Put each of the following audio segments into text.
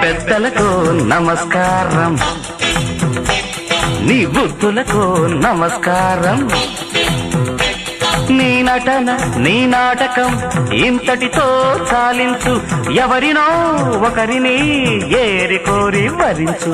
పెద్దలకు నమస్కారం, నీ బుద్ధులకు నమస్కారం, నీ నటన నీ నాటకం ఇంతటితో చాలించు, ఎవరినో ఒకరిని ఏరి కోరి వరించు.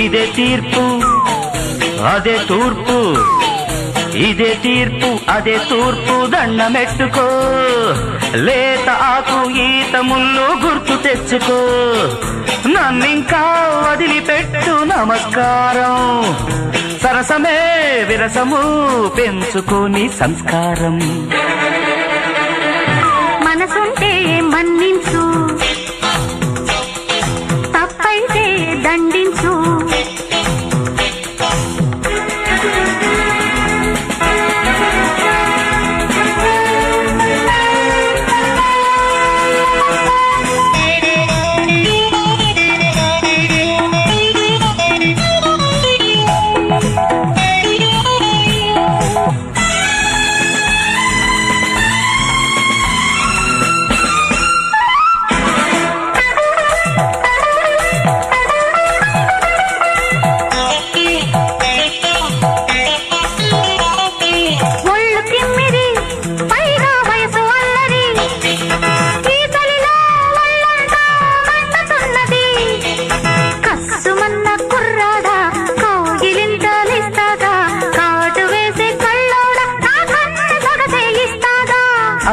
ఇదే తీర్పు అదే తూర్పు, ఇదే తీర్పు అదే తూర్పు, దండమెట్టుకో, లేత ఆకు ఈత ముళ్ళు గుర్తు తెచ్చుకో, నన్నింకా వదిలిపెట్టు నమస్కారం, సరసమే విరసము పెంచుకోని సంస్కారం. మనసుంటే మన్నించు, తప్పైతే దండించు,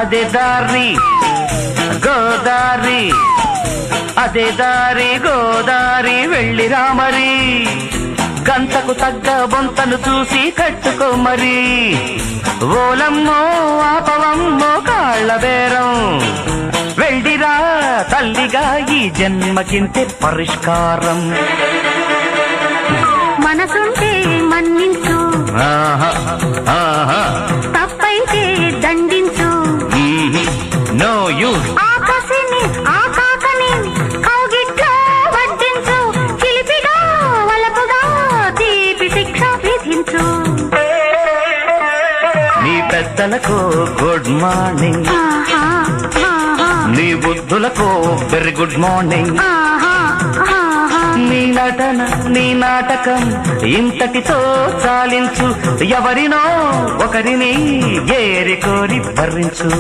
అదే దారి గోదారి, అదే దారి గోదారి వెళ్ళి రామరి, గంతకు తగ్గ బొంతను చూసి కట్టుకో మరి, ఓలమ్మో ఆపవమ్మో కాళ్ళ బేరం, వెళ్ళిరా తల్లిగా ఈ జన్మకింతే పరిష్కారం. మనసుంటే మన్నించు, తప్పైతే దండించు, నో యూ ఆకాశని ఆకాకని కౌగిట్లో వడ్డించు, చిలిపిగా వలపుగా తీపి శిక్ష విధించు. నీ పెద్దలకు గుడ్ మార్నింగ్, నీ బుద్ధులకు వెరీ గుడ్ మార్నింగ్, నీ నటన నీ నాటకం ఇంతటితో చాలించు, ఎవరినో ఒకరిని ఏరి కోరి భరించు.